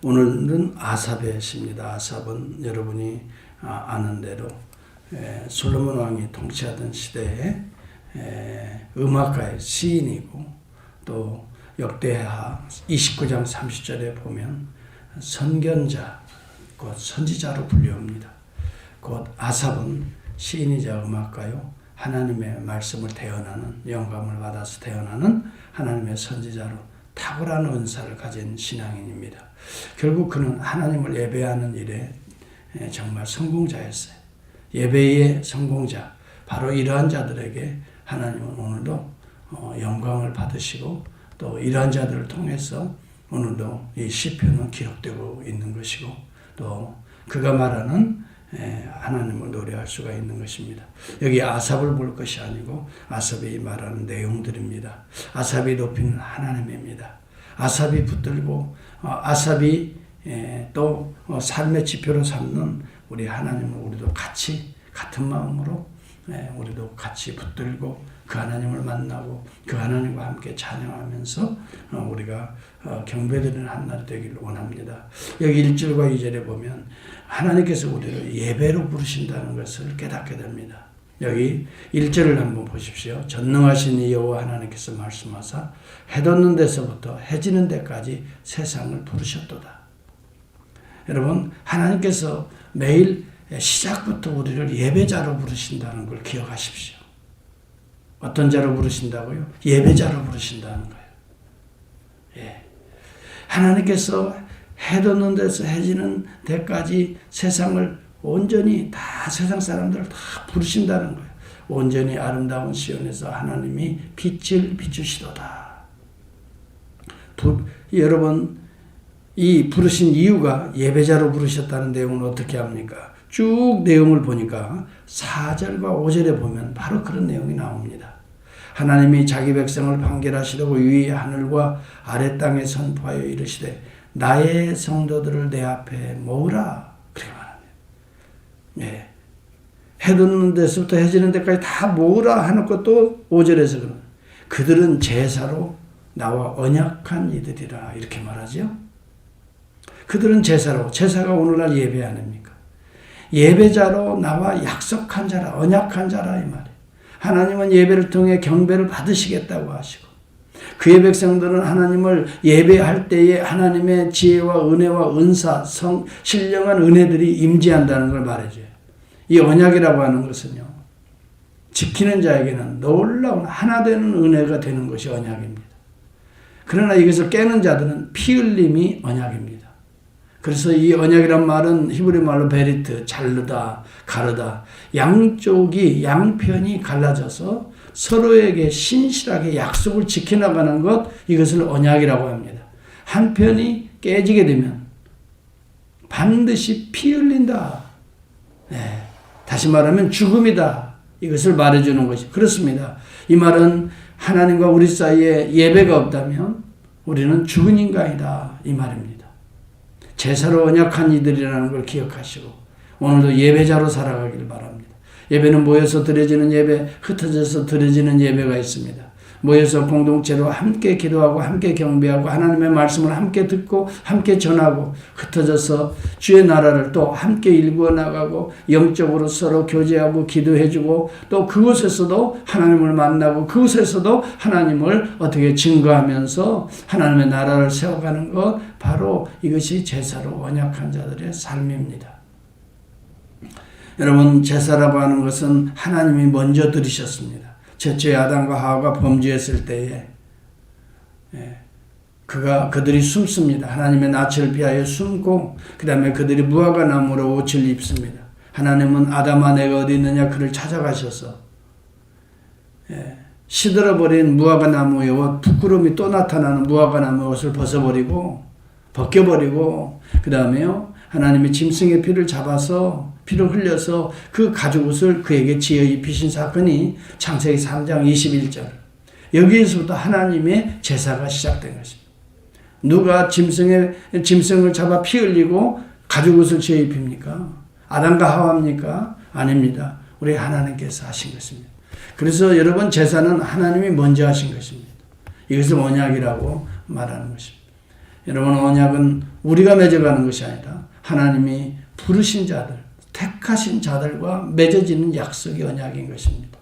오늘은 아삽의 시입니다. 아삽은 여러분이 아는 대로 솔로몬 왕이 통치하던 시대에 음악가의 시인이고 또 역대하 29장 30절에 보면 선견자, 곧 선지자로 분류합니다. 곧 아삽은 시인이자 음악가요, 하나님의 말씀을 대언하는, 영감을 받아서 대언하는 하나님의 선지자로 탁월한 은사를 가진 신앙인입니다. 결국 그는 하나님을 예배하는 일에 정말 성공자였어요. 예배의 성공자, 바로 이러한 자들에게 하나님은 오늘도 영광을 받으시고 또 이러한 자들을 통해서 오늘도 이 시편은 기록되고 있는 것이고 또 그가 말하는 하나님을 노래할 수가 있는 것입니다. 여기 아삽을 볼 것이 아니고 아삽이 말하는 내용들입니다. 아삽이 높이는 하나님입니다. 아삽이 붙들고 아삽이 또 삶의 지표로 삼는 우리 하나님을 우리도 같이 같은 마음으로 우리도 같이 붙들고 그 하나님을 만나고 그 하나님과 함께 찬양하면서 우리가 경배드리는 한 날이 되기를 원합니다. 여기 1절과 2절에 보면 하나님께서 우리를 예배로 부르신다는 것을 깨닫게 됩니다. 여기 1절을 한번 보십시오. 전능하신 여호와 하나님께서 말씀하사 해 돋는 데서부터 해 지는 데까지 세상을 부르셨도다. 여러분, 하나님께서 매일 시작부터 우리를 예배자로 부르신다는 걸 기억하십시오. 어떤 자로 부르신다고요? 예배자로 부르신다는 거예요. 예. 하나님께서 해 돋는 데서 해 지는 데까지 세상을 온전히 다 세상 사람들을 다 부르신다는 거예요. 온전히 아름다운 시온에서 하나님이 빛을 비추시도다. 여러분, 이 부르신 이유가 예배자로 부르셨다는 내용은 어떻게 합니까? 쭉 내용을 보니까 4절과 5절에 보면 바로 그런 내용이 나옵니다. 하나님이 자기 백성을 판결하시려고 위의 하늘과 아래 땅에 선포하여 이르시되 나의 성도들을 내 앞에 모으라. 그렇게 말합니다. 예. 해 돋는 데서부터 해 지는 데까지 다 모으라 하는 것도 5절에서 그런 그들은 제사로 나와 언약한 이들이라 이렇게 말하죠. 그들은 제사로, 제사가 오늘날 예배 아닙니까? 예배자로 나와 약속한 자라, 언약한 자라 이 말이에요. 하나님은 예배를 통해 경배를 받으시겠다고 하시고 그의 백성들은 하나님을 예배할 때에 하나님의 지혜와 은혜와 은사, 신령한 은혜들이 임재한다는 걸 말해줘요. 이 언약이라고 하는 것은요, 지키는 자에게는 놀라운 하나 되는 은혜가 되는 것이 언약입니다. 그러나 이것을 깨는 자들은 피 흘림이 언약입니다. 그래서 이 언약이란 말은 히브리 말로 베리트, 자르다, 가르다, 양쪽이 양편이 갈라져서 서로에게 신실하게 약속을 지켜나가는 것, 이것을 언약이라고 합니다. 한편이 깨지게 되면 반드시 피 흘린다. 네. 다시 말하면 죽음이다. 이것을 말해주는 것이 그렇습니다. 이 말은 하나님과 우리 사이에 예배가 없다면 우리는 죽은 인간이다. 이 말입니다. 제사로 언약한 이들이라는 걸 기억하시고 오늘도 예배자로 살아가길 바랍니다. 예배는 모여서 드려지는 예배, 흩어져서 드려지는 예배가 있습니다. 모여서 공동체로 함께 기도하고 함께 경배하고 하나님의 말씀을 함께 듣고 함께 전하고 흩어져서 주의 나라를 또 함께 일구어 나가고 영적으로 서로 교제하고 기도해주고 또 그곳에서도 하나님을 만나고 그곳에서도 하나님을 어떻게 증거하면서 하나님의 나라를 세워가는 것, 바로 이것이 제사로 언약한 자들의 삶입니다. 여러분, 제사라고 하는 것은 하나님이 먼저 드리셨습니다. 첫째 아담과 하와가 범죄했을 때에 그들이 숨습니다. 하나님의 낯을 피하여 숨고 그 다음에 그들이 무화과 나무로 옷을 입습니다. 하나님은 아담아 내가 어디 있느냐 그를 찾아가셔서 시들어버린 무화과 나무의 옷, 부끄러움이 또 나타나는 무화과 나무 옷을 벗겨버리고 그 다음에요 하나님이 짐승의 피를 잡아서 피를 흘려서 그 가죽옷을 그에게 지어 입히신 사건이 창세기 3장 21절. 여기에서부터 하나님의 제사가 시작된 것입니다. 누가 짐승을 잡아 피 흘리고 가죽옷을 지어 입힙니까? 아담과 하와입니까? 아닙니다. 우리 하나님께서 하신 것입니다. 그래서 여러분, 제사는 하나님이 먼저 하신 것입니다. 이것을 언약이라고 말하는 것입니다. 여러분, 언약은 우리가 맺어가는 것이 아니라 하나님이 부르신 자들, 택하신 자들과 맺어지는 약속의 언약인 것입니다.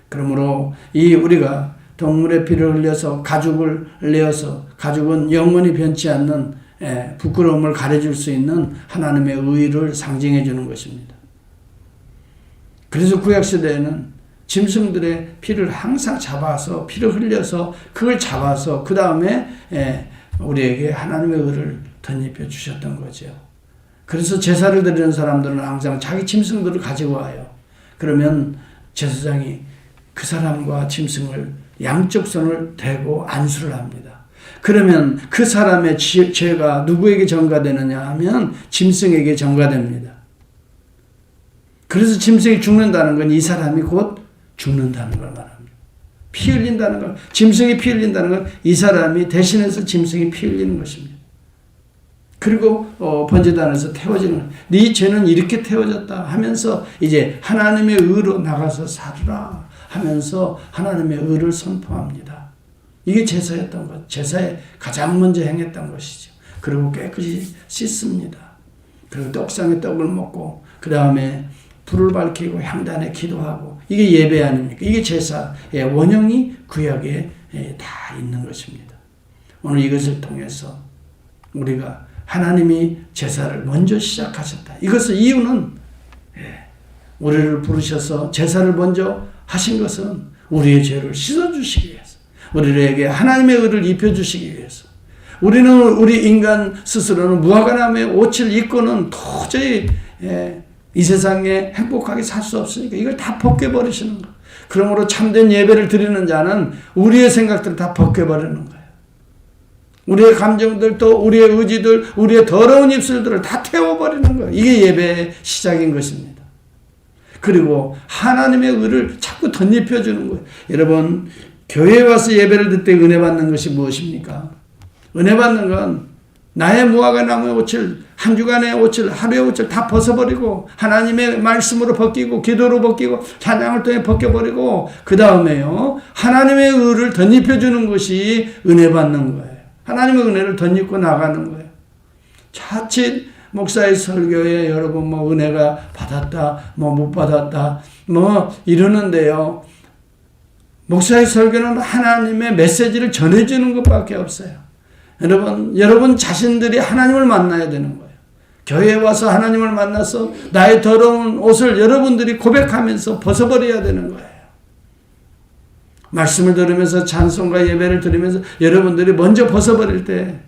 그러므로 우리가 동물의 피를 흘려서 가죽을 내어서, 가죽은 영원히 변치 않는 부끄러움을 가려줄 수 있는 하나님의 의를 상징해 주는 것입니다. 그래서 구약시대에는 짐승들의 피를 항상 잡아서, 피를 흘려서 그걸 잡아서 그 다음에 우리에게 하나님의 의를 덧입혀 주셨던 거죠. 그래서 제사를 드리는 사람들은 항상 자기 짐승들을 가지고 와요. 그러면 제사장이 그 사람과 짐승을 양쪽 손을 대고 안수를 합니다. 그러면 그 사람의 죄가 누구에게 전가되느냐 하면 짐승에게 전가됩니다. 그래서 짐승이 죽는다는 건 이 사람이 곧 죽는다는 걸 말합니다. 피 흘린다는 건, 짐승이 피 흘린다는 건 이 사람이 대신해서 짐승이 피 흘리는 것입니다. 그리고 번제단에서 태워지는, 네 죄는 이렇게 태워졌다 하면서 이제 하나님의 의로 나가서 살으라 하면서 하나님의 의를 선포합니다. 이게 제사였던 것, 제사에 가장 먼저 행했던 것이죠. 그리고 깨끗이 씻습니다. 그리고 떡상에 떡을 먹고 그 다음에 불을 밝히고 향단에 기도하고, 이게 예배 아닙니까? 이게 제사의 원형이 구약에 다 있는 것입니다. 오늘 이것을 통해서 우리가 하나님이 제사를 먼저 시작하셨다. 이것의 이유는 우리를 부르셔서 제사를 먼저 하신 것은 우리의 죄를 씻어주시기 위해서, 우리에게 하나님의 의를 입혀주시기 위해서. 우리는 우리 인간 스스로는 무화과나무의 옷을 입고는 도저히 이 세상에 행복하게 살 수 없으니까 이걸 다 벗겨버리시는 거예요. 그러므로 참된 예배를 드리는 자는 우리의 생각들을 다 벗겨버리는 거예요. 우리의 감정들, 또 우리의 의지들, 우리의 더러운 입술들을 다 태워버리는 거예요. 이게 예배의 시작인 것입니다. 그리고 하나님의 의를 자꾸 덧입혀주는 거예요. 여러분, 교회에 와서 예배를 드릴 때 은혜 받는 것이 무엇입니까? 은혜 받는 건 나의 무화과 나무의 옷을, 한 주간의 옷을, 하루의 옷을 다 벗어버리고 하나님의 말씀으로 벗기고 기도로 벗기고 찬양을 통해 벗겨버리고 그 다음에요 하나님의 의를 덧입혀주는 것이 은혜 받는 거예요. 하나님의 은혜를 덧입고 나가는 거예요. 자칫 목사의 설교에 여러분 뭐 은혜가 받았다, 뭐 못 받았다, 뭐 이러는데요. 목사의 설교는 하나님의 메시지를 전해주는 것밖에 없어요. 여러분 자신들이 하나님을 만나야 되는 거예요. 교회에 와서 하나님을 만나서 나의 더러운 옷을 여러분들이 고백하면서 벗어버려야 되는 거예요. 말씀을 들으면서 찬송과 예배를 드리면서 여러분들이 먼저 벗어버릴 때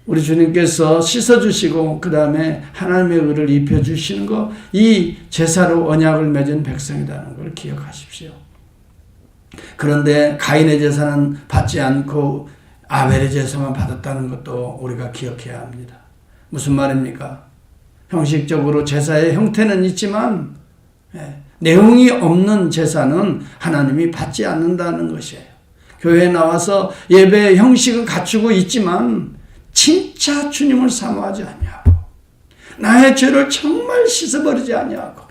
우리 주님께서 씻어주시고 그 다음에 하나님의 의를 입혀주시는 거, 이 제사로 언약을 맺은 백성이라는 걸 기억하십시오. 그런데 가인의 제사는 받지 않고 아벨의 제사만 받았다는 것도 우리가 기억해야 합니다. 무슨 말입니까? 형식적으로 제사의 형태는 있지만 내용이 없는 제사는 하나님이 받지 않는다는 것이에요. 교회에 나와서 예배의 형식은 갖추고 있지만 진짜 주님을 사모하지 아니하고 나의 죄를 정말 씻어버리지 아니하고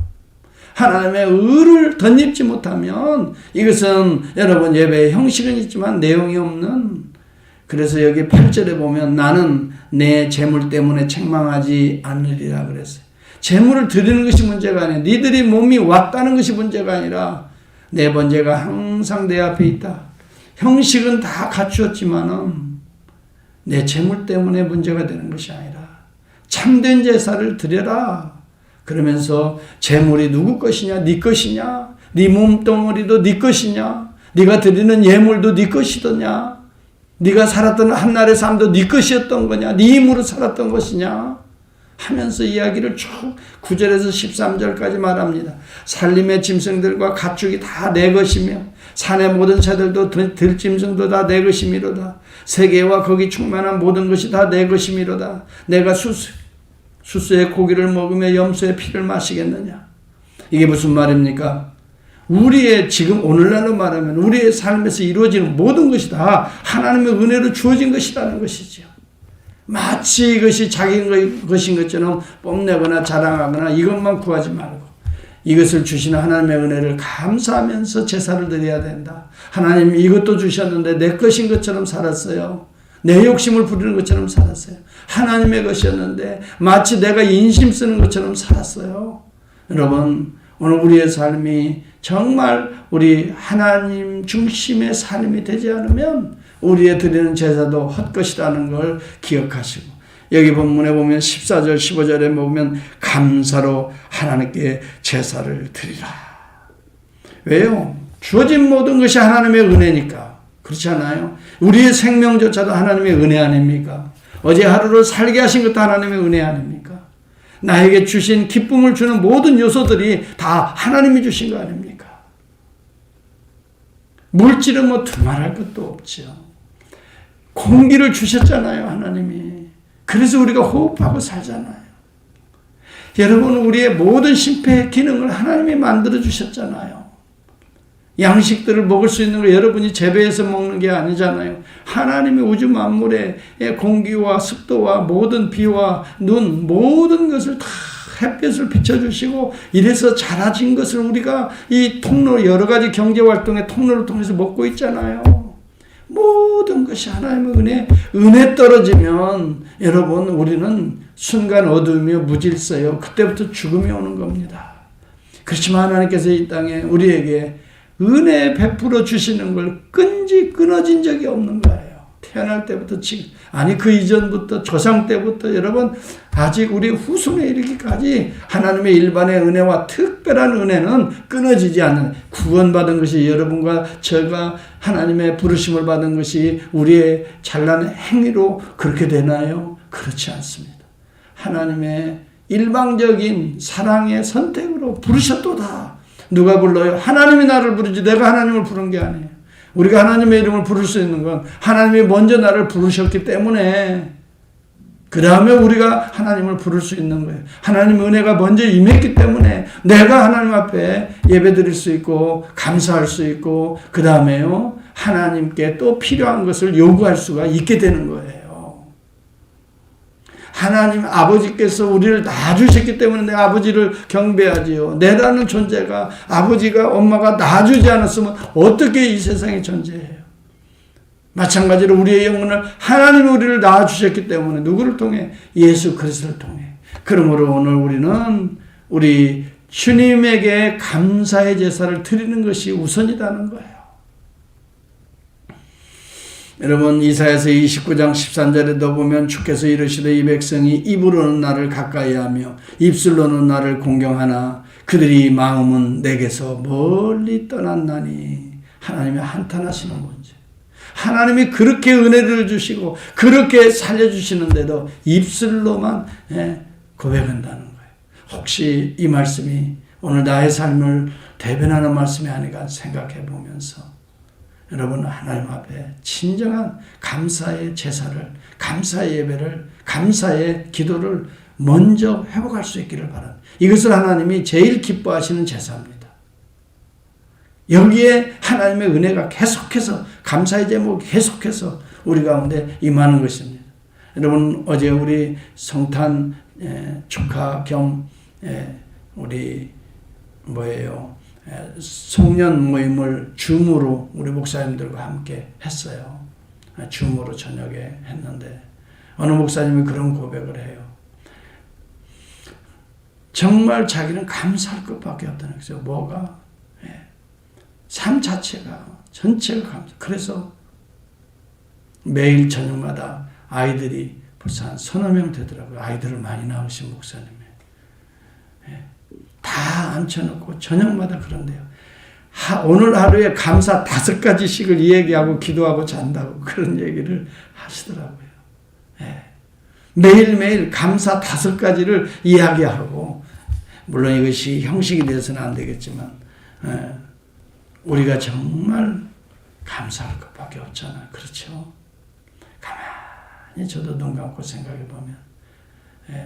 하나님의 의를 덧입지 못하면 이것은 여러분 예배의 형식은 있지만 내용이 없는, 그래서 여기 8절에 보면 나는 내 재물 때문에 책망하지 않으리라 그랬어요. 재물을 드리는 것이 문제가 아니라 니들이 몸이 왔다는 것이 문제가 아니라 내 번제가 항상 내 앞에 있다. 형식은 다 갖추었지만은 내 재물 때문에 문제가 되는 것이 아니라 참된 제사를 드려라. 그러면서 재물이 누구 것이냐? 네 것이냐? 네 몸뚱어리도 네 것이냐? 네가 드리는 예물도 네 것이더냐? 네가 살았던 한날의 삶도 네 것이었던 거냐? 네 힘으로 살았던 것이냐? 하면서 이야기를 쭉 9절에서 13절까지 말합니다. 살림의 짐승들과 가축이 다 내 것이며 산의 모든 새들도 들짐승도 다 내 것이미로다. 세계와 거기 충만한 모든 것이 다 내 것이미로다. 내가 수수의 고기를 먹으며 염소의 피를 마시겠느냐? 이게 무슨 말입니까? 우리의 지금 오늘날로 말하면 우리의 삶에서 이루어지는 모든 것이 다 하나님의 은혜로 주어진 것이라는 것이죠. 마치 이것이 자기 것인 것처럼 뽐내거나 자랑하거나 이것만 구하지 말고 이것을 주시는 하나님의 은혜를 감사하면서 제사를 드려야 된다. 하나님 이것도 주셨는데 내 것인 것처럼 살았어요. 내 욕심을 부리는 것처럼 살았어요. 하나님의 것이었는데 마치 내가 인심 쓰는 것처럼 살았어요. 여러분, 오늘 우리의 삶이 정말 우리 하나님 중심의 삶이 되지 않으면 우리의 드리는 제사도 헛것이라는 걸 기억하시고, 여기 본문에 보면 14절 15절에 보면 감사로 하나님께 제사를 드리라. 왜요? 주어진 모든 것이 하나님의 은혜니까. 그렇지 않아요? 우리의 생명조차도 하나님의 은혜 아닙니까? 어제 하루를 살게 하신 것도 하나님의 은혜 아닙니까? 나에게 주신 기쁨을 주는 모든 요소들이 다 하나님이 주신 거 아닙니까? 물질은 뭐 두말할 것도 없죠. 공기를 주셨잖아요, 하나님이. 그래서 우리가 호흡하고 살잖아요. 여러분, 우리의 모든 심폐의 기능을 하나님이 만들어 주셨잖아요. 양식들을 먹을 수 있는 거 여러분이 재배해서 먹는 게 아니잖아요. 하나님이 우주 만물의 공기와 습도와 모든 비와 눈, 모든 것을 다 햇볕을 비춰주시고 이래서 자라진 것을 우리가 이 통로, 여러 가지 경제활동의 통로를 통해서 먹고 있잖아요. 모든 것이 하나님의 은혜 떨어지면 여러분, 우리는 순간 어두우며 무질서요. 그때부터 죽음이 오는 겁니다. 그렇지만 하나님께서 이 땅에 우리에게 은혜 베풀어 주시는 걸 끊어진 적이 없는 거예요. 태어날 때부터 지금, 아니 그 이전부터 조상 때부터 여러분 아직 우리 후손에 이르기까지 하나님의 일반의 은혜와 특별한 은혜는 끊어지지 않는, 구원받은 것이 여러분과 제가 하나님의 부르심을 받은 것이 우리의 잘난 행위로 그렇게 되나요? 그렇지 않습니다. 하나님의 일방적인 사랑의 선택으로 부르셨도다. 누가 불러요? 하나님이 나를 부르지 내가 하나님을 부른 게 아니에요. 우리가 하나님의 이름을 부를 수 있는 건 하나님이 먼저 나를 부르셨기 때문에, 그 다음에 우리가 하나님을 부를 수 있는 거예요. 하나님의 은혜가 먼저 임했기 때문에 내가 하나님 앞에 예배드릴 수 있고 감사할 수 있고, 그 다음에요 하나님께 또 필요한 것을 요구할 수가 있게 되는 거예요. 하나님 아버지께서 우리를 낳아주셨기 때문에 내 아버지를 경배하지요. 내라는 존재가, 아버지가 엄마가 낳아주지 않았으면 어떻게 이 세상에 존재해요? 마찬가지로 우리의 영혼을 하나님이 우리를 낳아주셨기 때문에 누구를 통해? 예수 그리스도를 통해. 그러므로 오늘 우리는 우리 주님에게 감사의 제사를 드리는 것이 우선이라는 거예요. 여러분, 이사야서 29장 13절에도 보면 주께서 이르시되 이 백성이 입으로는 나를 가까이하며 입술로는 나를 공경하나 그들이 마음은 내게서 멀리 떠났나니. 하나님이 한탄하시는 문제. 하나님이 그렇게 은혜를 주시고 그렇게 살려주시는데도 입술로만 고백한다는 거예요. 혹시 이 말씀이 오늘 나의 삶을 대변하는 말씀이 아닌가 생각해 보면서 여러분, 하나님 앞에 진정한 감사의 제사를, 감사의 예배를, 감사의 기도를 먼저 회복할 수 있기를 바랍니다. 이것을 하나님이 제일 기뻐하시는 제사입니다. 여기에 하나님의 은혜가 계속해서, 감사의 제목이 계속해서 우리 가운데 임하는 것입니다. 여러분, 어제 우리 성탄 축하 겸 우리 송년 모임을 줌으로 우리 목사님들과 함께 했어요. 줌으로 저녁에 했는데 어느 목사님이 그런 고백을 해요. 정말 자기는 감사할 것밖에 없다는 거죠. 뭐가? 삶 자체가, 전체가 감사. 그래서 매일 저녁마다 아이들이 벌써 한 서너 명 되더라고요. 아이들을 많이 낳으신 목사님이. 다 앉혀놓고 저녁마다 그런데요. 오늘 하루에 감사 5가지씩을 얘기하고 기도하고 잔다고 그런 얘기를 하시더라고요. 매일매일 감사 5가지를 이야기하고, 물론 이것이 형식이 되어서는 안 되겠지만 우리가 정말 감사할 것밖에 없잖아요. 그렇죠? 가만히 저도 눈 감고 생각해 보면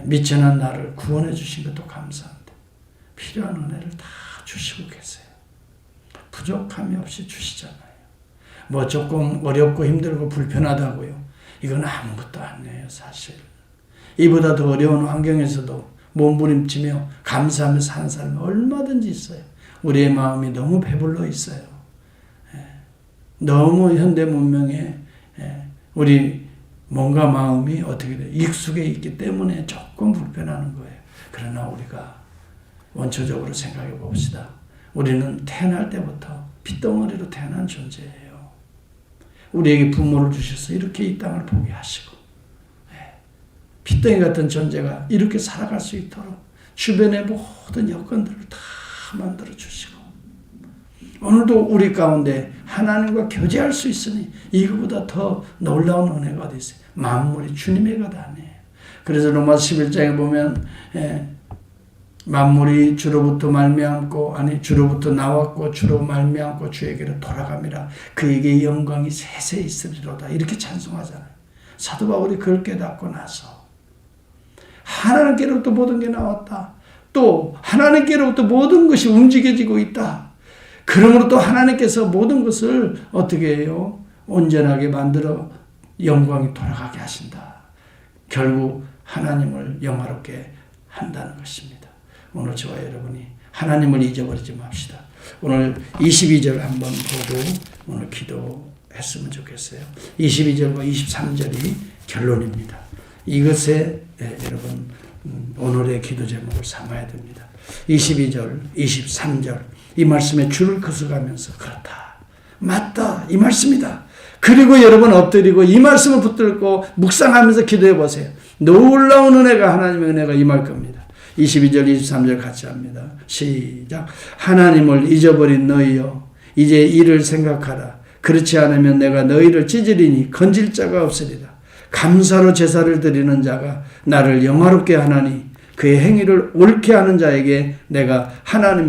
미천한 나를 구원해 주신 것도 감사합니다. 필요한 은혜를 다 주시고 계세요. 부족함이 없이 주시잖아요. 뭐 조금 어렵고 힘들고 불편하다고요. 이건 아무것도 아니에요, 사실. 이보다 더 어려운 환경에서도 몸부림치며 감사하며 사는 사람이 얼마든지 있어요. 우리의 마음이 너무 배불러 있어요. 너무 현대 문명에 우리 뭔가 마음이 어떻게 돼? 익숙해 있기 때문에 조금 불편하는 거예요. 그러나 우리가 원초적으로 생각해 봅시다. 우리는 태어날 때부터 핏덩어리로 태어난 존재예요. 우리에게 부모를 주셔서 이렇게 이 땅을 보게 하시고, 핏덩이 같은 존재가 이렇게 살아갈 수 있도록 주변의 모든 여건들을 다 만들어 주시고, 오늘도 우리 가운데 하나님과 교제할 수 있으니 이거보다 더 놀라운 은혜가 어디 있어요? 만물이 주님의 것 아니에요. 그래서 로마서 11장에 보면 만물이 주로부터 말미암고 주로부터 나왔고 주로 말미암고 주에게로 돌아감이라 그에게 영광이 세세 있으리로다 이렇게 찬송하잖아요. 사도 바울이 그걸 깨닫고 나서 하나님께로부터 모든 게 나왔다. 또 하나님께로부터 모든 것이 움직여지고 있다. 그러므로 또 하나님께서 모든 것을 어떻게 해요? 온전하게 만들어 영광이 돌아가게 하신다. 결국 하나님을 영화롭게 한다는 것입니다. 오늘 저와 여러분이 하나님을 잊어버리지 맙시다. 오늘 22절 한번 보고 오늘 기도했으면 좋겠어요. 22절과 23절이 결론입니다. 이것에 여러분 오늘의 기도 제목을 삼아야 됩니다. 22절, 23절 이 말씀에 줄을 커서가면서 그렇다, 맞다, 이 말씀이다. 그리고 여러분 엎드리고 이 말씀을 붙들고 묵상하면서 기도해 보세요. 놀라운 은혜가 하나님의 은혜가 임할 겁니다. 22절, 23절 같이 합니다. 시작. 하나님을 잊어버린 너희여 이제 이를 생각하라. 그렇지 않으면 내가 너희를 찢으리니 건질 자가 없으리라. 감사로 제사를 드리는 자가 나를 영화롭게 하나니 그의 행위를 옳게 하는 자에게 내가 하나님의